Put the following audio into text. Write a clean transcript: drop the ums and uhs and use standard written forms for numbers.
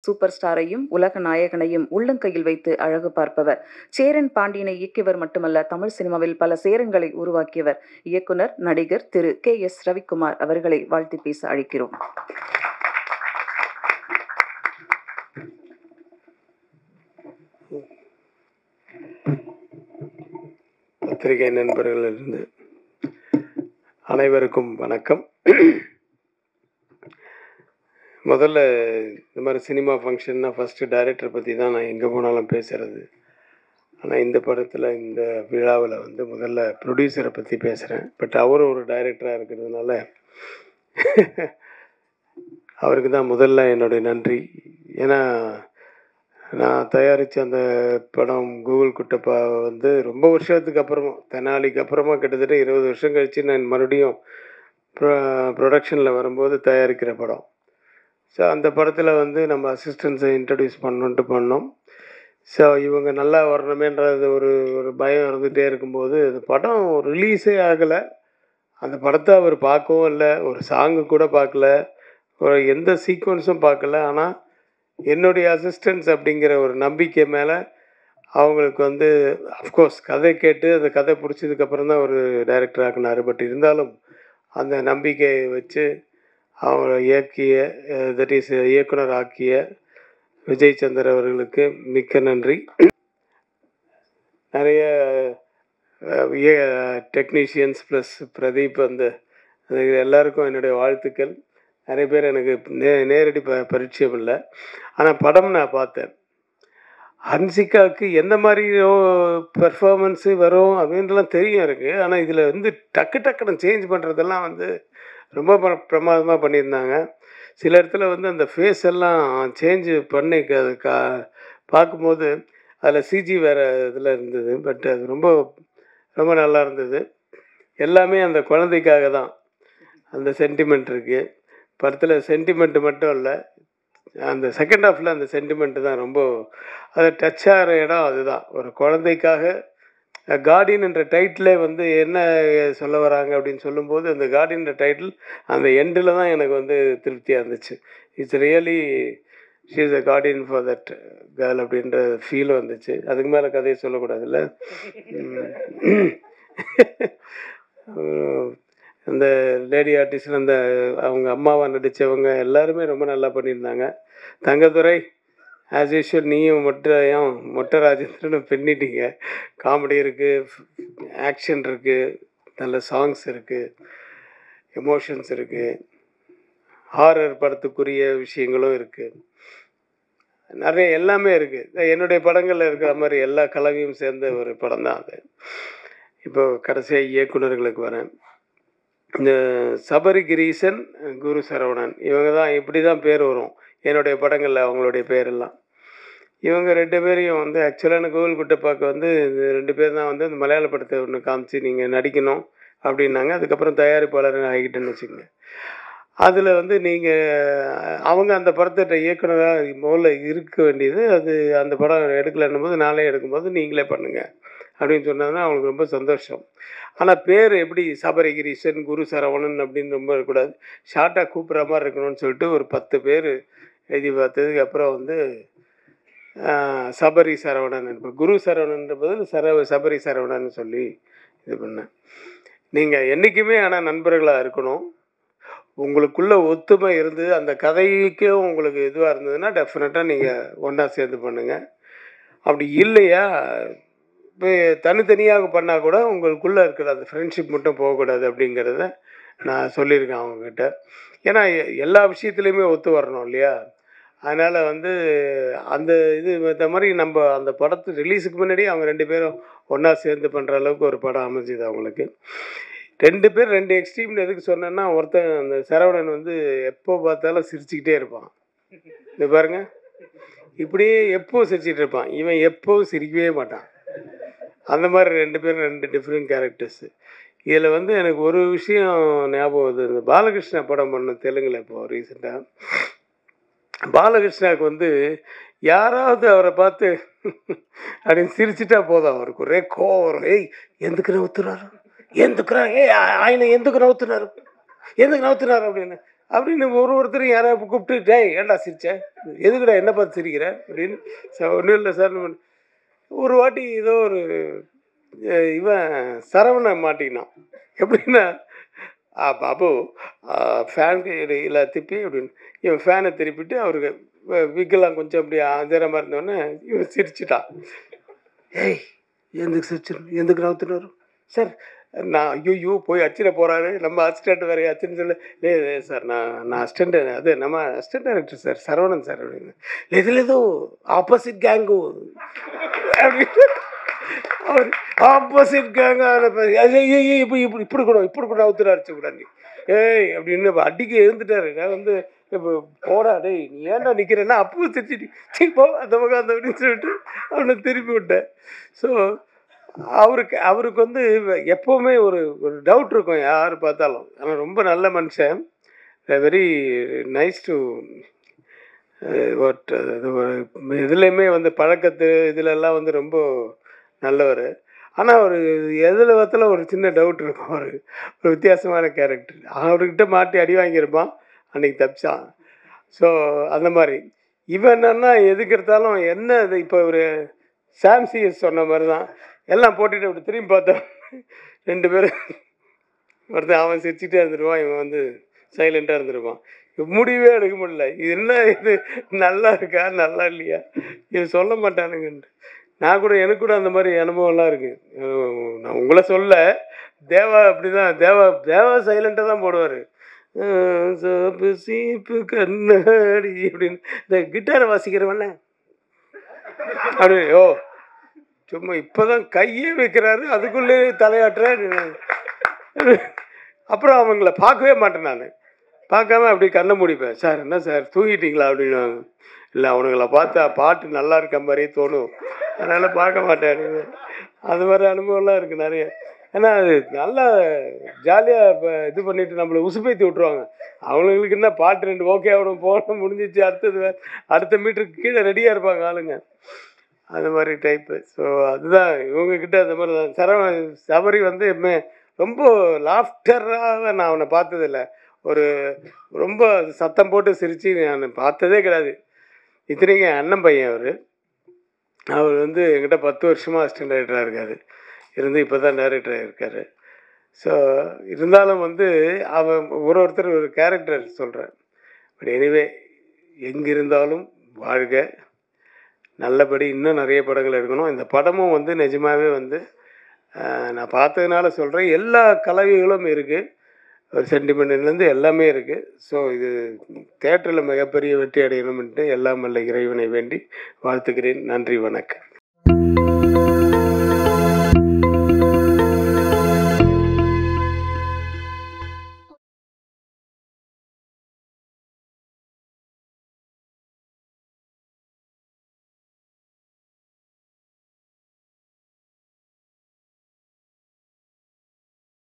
Super ஸ்டாரையும் உலக நாயகனையும் உள்ளங்கையில் வைத்து அழகு பார்ப்பவர். சேரன் பாண்டியனை இயக்கியவர் மட்டுமல்ல, தமிழ் சினிமாவில் பல சேரன்களை உருவாக்கியவர். இயக்குனர், நடிகர் திரு KS ரவிக்குமார் அவர்களை வாழ்த்தி பேச அழைக்கிறோம். பத்திரிகை நண்பர்களிலிருந்து அனைவருக்கும் வணக்கம். முதல்ல இந்த மாதிரி சினிமா ஃபங்க்ஷன்னா ஃபஸ்ட்டு டைரக்டரை பற்றி தான் நான் எங்கே போனாலும் பேசுகிறது. ஆனால் இந்த படத்தில் இந்த விழாவில் வந்து முதல்ல ப்ரொடியூசரை பற்றி பேசுகிறேன். பட் அவரும் ஒரு டைரக்டராக இருக்கிறதுனால அவருக்கு தான் முதல்ல என்னுடைய நன்றி. ஏன்னா நான் தயாரித்த அந்த படம் கூகுள் குட்டப்பா வந்து ரொம்ப வருஷத்துக்கு அப்புறமா, தெனாலிக்கு அப்புறமா கிட்டத்தட்ட 20 வருஷம் கழித்து நான் மறுபடியும் ப்ரொடக்ஷனில் வரும்போது தயாரிக்கிற படம். ஸோ அந்த படத்தில் வந்து நம்ம அசிஸ்டன்ஸை இன்ட்ரடியூஸ் பண்ணோம். ஸோ இவங்க நல்லா வரணுமேன்றது ஒரு பயம் இருந்துகிட்டே இருக்கும்போது அந்த படம் ரிலீஸே ஆகலை. அந்த படத்தை அவர் பார்க்கவும் இல்லை, ஒரு சாங்கு கூட பார்க்கல, ஒரு எந்த சீக்வன்ஸும் பார்க்கல. ஆனால் என்னுடைய அசிஸ்டன்ஸ் அப்படிங்கிற ஒரு நம்பிக்கை மேலே அவங்களுக்கு வந்து அஃப்கோர்ஸ் கதை கேட்டு அந்த கதை பிடிச்சதுக்கப்புறம் தான் ஒரு டைரக்டர் ஆக்கினார். பட் இருந்தாலும் அந்த நம்பிக்கையை வச்சு அவங்கள தட் இஸ் இயக்குனர் ஆக்கிய விஜய் சந்தர் அவர்களுக்கு மிக்க நன்றி. நிறைய டெக்னீஷியன்ஸ் ப்ளஸ் பிரதீப் எல்லாருக்கும் என்னுடைய வாழ்த்துக்கள். நிறைய பேர் எனக்கு நேரடி பரிச்சயம் இல்லை, ஆனால் படம் நான் பார்த்தேன். ஹன்சிகாவுக்கு எந்த மாதிரி பெர்ஃபார்மன்ஸு வரும் அப்படின்றலாம் தெரியும் இருக்குது. ஆனால் இதில் வந்து டக்குன்னு சேஞ்ச் பண்ணுறதெல்லாம் வந்து ரொம்ப பிரமாதமாக பண்ணியிருந்தாங்க. சில இடத்துல வந்து அந்த ஃபேஸ் எல்லாம் சேஞ்சு பண்ணி அது பார்க்கும்போது அதில் சிஜி வேறு இதில் இருந்தது. பட் அது ரொம்ப ரொம்ப நல்லா இருந்தது. எல்லாமே அந்த குழந்தைக்காக தான் அந்த சென்டிமெண்ட் இருக்குது படத்தில். சென்டிமெண்ட்டு மட்டும் இல்லை, அந்த செகண்ட் ஹாஃபில் அந்த சென்டிமெண்ட்டு தான் ரொம்ப அதை டச் ஆகிற இடம். அதுதான் ஒரு குழந்தைக்காக கார்டியன் என்ற டைட்டிலே வந்து என்ன சொல்ல வராங்க அப்படின்னு சொல்லும்போது அந்த கார்டியன்ற டைட்டில் அந்த எண்டில் தான் எனக்கு வந்து திருப்தியாக இருந்துச்சு. It's really she is a Guardian for that girl அப்படின்ற ஃபீல் வந்துச்சு. அதுக்கு மேலே கதையை சொல்லக்கூடாதுல்ல. அந்த லேடி ஆர்டிஸ்டில் அந்த அவங்க அம்மாவாக நடித்தவங்க எல்லாருமே ரொம்ப நல்லா பண்ணியிருந்தாங்க. தங்கதுரை ஆஸ் யூஷுவல் நீயும் மொட்டை ராஜேந்திரனும் பின்னிட்டீங்க. காமெடி இருக்குது, ஆக்ஷன் இருக்குது, நல்ல சாங்ஸ் இருக்குது, எமோஷன்ஸ் இருக்குது, ஹாரர் படத்துக்குரிய விஷயங்களும் இருக்குது, நிறைய எல்லாமே இருக்குது. என்னுடைய படங்களில் இருக்கிற மாதிரி எல்லா கலவையும் சேர்ந்த ஒரு படம் தான் அது. இப்போ கடைசியாக இயக்குநர்களுக்கு வரேன். இந்த சபரி கிரீசன், குரு சரவணன் இவங்க தான் இப்படி தான் பேர் வரும் என்னுடைய படங்களில், அவங்களுடைய பேரெல்லாம். இவங்க 2 பேரையும் வந்து ஆக்சுவலான கூகுள் குட்டப்பாக்கு வந்து இந்த 2 பேர் தான் வந்து இந்த மலையாள படத்தை ஒன்று காமிச்சு நீங்கள் நடிக்கணும் அப்படின்னாங்க. அதுக்கப்புறம் தயாரிப்பாளர் ஆகிட்டேன்னு வச்சுக்கோங்க. அதில் வந்து அவங்க அந்த படத்தை இயக்குனராக முதல்ல இருக்க வேண்டியது. அது அந்த படம் எடுக்கலைன்னும் போது நாளே எடுக்கும்போது நீங்களே பண்ணுங்கள் அப்படின்னு சொன்னாங்கன்னா அவங்களுக்கு ரொம்ப சந்தோஷம். ஆனால் பேர் எப்படி சபரிகிரீசன், குரு சரவணன் அப்படின்னு ரொம்ப இருக்கக்கூடாது, ஷார்ட்டாக கூப்பிட்ற மாதிரி இருக்கணும்னு சொல்லிட்டு ஒரு 10 பேர் எழுதி பார்த்ததுக்கு அப்புறம் வந்து சபரி சரவணன், இப்போ குரு சரவணன்ற பதில் சபரி சரவணன் சொல்லி இது பண்ணேன். நீங்கள் என்றைக்குமே ஆனால் நண்பர்களாக இருக்கணும். உங்களுக்குள்ள ஒத்துமை இருந்து அந்த கதைக்கும் உங்களுக்கு இதுவாக இருந்ததுன்னா டெஃபினட்டாக நீங்கள் ஒன்றா சேர்ந்து பண்ணுங்கள். அப்படி இல்லையா இப்போ தனித்தனியாக பண்ணால் கூட உங்களுக்குள்ளே இருக்கிற அந்த ஃப்ரெண்ட்ஷிப் மட்டும் போகக்கூடாது அப்படிங்கிறத நான் சொல்லியிருக்கேன் அவங்கக்கிட்ட. ஏன்னா எல்லா விஷயத்துலையுமே ஒத்து வரணும் இல்லையா. அதனால் வந்து அந்த இந்த மாதிரி நம்ம அந்த படத்து ரிலீஸுக்கு முன்னாடி அவங்க 2 பேரும் ஒன்றா சேர்ந்து பண்ணுற அளவுக்கு ஒரு படம் அமைஞ்சுது அவங்களுக்கு. 2 பேர் 2 எக்ஸ்ட்ரீம்னு எதுக்கு சொன்னேன்னா, ஒருத்தன் அந்த சரவணன் வந்து எப்போ பார்த்தாலும் சிரிச்சுக்கிட்டே இருப்பான். இது பாருங்கள், இப்படியே எப்போவும் சிரிச்சிட்டு இருப்பான். இவன் எப்போவும் சிரிக்கவே மாட்டான். அந்த மாதிரி 2 பேரும் 2 டிஃப்ரெண்ட் கேரக்டர்ஸு. இதில் வந்து எனக்கு ஒரு விஷயம் ஞாபகம் வருது. இந்த பாலகிருஷ்ணா படம் பண்ண தெலுங்கில் இப்போது ரீசெண்டாக பாலகிருஷ்ணாவுக்கு வந்து யாராவது அவரை பார்த்து அப்படின்னு சிரிச்சிட்டா போதும், அவருக்கு ஒரே கோவம் வரும். ஏய் ఎందుకు నవ్వుతున్నారు ఆయన ఎందుకు నవ్వుతున్నారు அப்படின்னு. அப்படின்னு ஒருத்தரும் யாராவது கூப்பிட்டு, டேய் ஏன்டா சிரிச்ச, எதுக்குடா என்ன பார்த்து சிரிக்கிற அப்படின்னு. ஒன்றும் இல்லை சார். ஒரு வாட்டி ஏதோ ஒரு இவன் சரவணன் மாட்டிக்கினான். எப்படின்னா, பாபு ஃபேனுக்கு இல்லை திருப்பி அப்படின்னு இவன் ஃபேனை திருப்பிட்டு அவருக்கு விக்கெல்லாம் கொஞ்சம் அப்படி அதிரமாக இருந்தோடனே இவன் சிரிச்சிட்டான். ஏய் எதுக்கு சிரிச்சிடும், எதுக்கு நவுத்துனாரு சார், நான் ஐயோ போய் அச்சிட போகிறாரு, நம்ம அசிஸ்டண்ட் வேறு அச்சுன்னு சொல்ல. இல்லை சார் நான் அசிஸ்டண்ட்டு, அது நம்ம assistant director sir Saravanan sir அப்படின்னு. இதில் ஏதோ ஆப்போசிட் கேங்கு அப்படின்னு அவர் ஆப்போசிட் கேங்க இப்படி கூட அவுத்துட்டு அடிச்சு கூட நீ ஏய் அப்படின்னு அடிக்க எழுந்துட்டாரு. நான் வந்து இப்போ போடா டேய் நீ ஏன்டா நிற்கிறேன்னா அப்போ திருச்சிட்டு போ அந்த பக்கம் அந்த அப்படின்னு சொல்லிட்டு அவனை திருப்பி விட்டேன். ஸோ அவருக்கு வந்து எப்போவுமே ஒரு டவுட் இருக்கும் யார் பார்த்தாலும். ஆனால் ரொம்ப நல்ல மனுஷன், வெரி நைஸ் டு வாட் இதுலேயுமே வந்து பழக்கத்து இதிலெல்லாம் வந்து ரொம்ப நல்லவர். ஆனால் ஒரு எதில் பார்த்தாலும் ஒரு சின்ன டவுட் இருக்கும். ஒரு வித்தியாசமான கேரக்டர். அவர்கிட்ட மாட்டி அடி வாங்கியிருப்பான், அன்றைக்கி தப்பிச்சான். ஸோ அந்த மாதிரி இவன் என்னன்னா எதுக்கு எடுத்தாலும் என்ன இது இப்போ ஒரு சாம்சிஎஸ் சொன்ன மாதிரி தான் எல்லாம் போட்டுட்டு அப்படி திரும்பி பார்த்தோம். 2 பேரும் ஒருத்தன் அவன் சிரிச்சுட்டே இருந்துருவான், இவன் வந்து சைலண்ட்டாக இருந்துருவான். முடிவே எடுக்க முடியல. இது என்ன இது நல்லா இருக்கா நல்லா இல்லையா இது சொல்ல மாட்டானுங்கன்ட்டு. நான் கூட எனக்கு கூட அந்த மாதிரி அனுபவம்லாம் இருக்குது. நான் உங்களை சொல்ல, தேவா அப்படி தான். தேவா சைலண்ட்டாக தான் போடுவார். சோப்பு சீப்பு கண்ணாடி அப்படின்னு இந்த கிட்டாரை வாசிக்கிறவண்ண அப்படி ஓ சும்மா இப்போ தான் கையே வைக்கிறாரு, அதுக்குள்ளே தலையாட்டுற. அப்புறம் அவங்கள பார்க்கவே மாட்டேன். நான் பார்க்காம அப்படி கண்ணை முடிப்பேன். சார் என்ன சார் தூங்கிட்டீங்களா அப்படின்னு. இல்லை அவனுங்களை பார்த்தா பாட்டு நல்லா இருக்க மாதிரியே தோணும், அதனால் பார்க்க மாட்டேன். அது மாதிரி அனுபவம்லாம் இருக்குது நிறைய. ஏன்னா அது நல்லா ஜாலியாக இப்போ இது பண்ணிவிட்டு நம்மளை உசுப்பேற்றி விட்ருவாங்க. அவங்களுக்கு என்ன பாட்டு 2 ஓகே ஆகணும் போன முடிஞ்சிச்சு, அடுத்த மீட்டருக்கு கீழே ரெடியாக இருப்பாங்க ஆளுங்க. அது மாதிரி டைப்பு. ஸோ அதுதான் இவங்கக்கிட்ட அந்த மாதிரி தான். சபரி வந்து ரொம்ப லாஃப்டராக நான் அவனை பார்த்ததில்லை. ரொம்ப சத்தம் போட்டு சிரித்து நான் பார்த்ததே கிடையாது. இத்தனைக்கு என் அண்ணன் பையன் அவர் வந்து என்கிட்ட 10 வருஷமாக அசிஸ்டன்ட் டைரக்டராக இருக்கார். இருந்து இப்போ தான் டைரக்டராக இருக்கார். ஸோ இருந்தாலும் வந்து அவன் ஒருத்தர் ஒரு கேரக்டர் சொல்கிறேன். பட் எனிவே எங்கே இருந்தாலும் வாழ்க, நல்லபடி இன்னும் நிறைய படங்கள் எடுக்கணும். இந்த படமும் வந்து நிஜமாகவே வந்து நான் பார்த்ததுனால சொல்கிறேன், எல்லா கலவைகளும் இருக்குது. ஒரு சென்டிமெண்ட்லேருந்து எல்லாமே இருக்குது. ஸோ இது தியேட்டரில் மிகப்பெரிய வெற்றி அடையணும்ன்ட்டு எல்லாம் வல்ல இறைவனை வேண்டி வாழ்த்துக்கிறேன். நன்றி, வணக்கம்.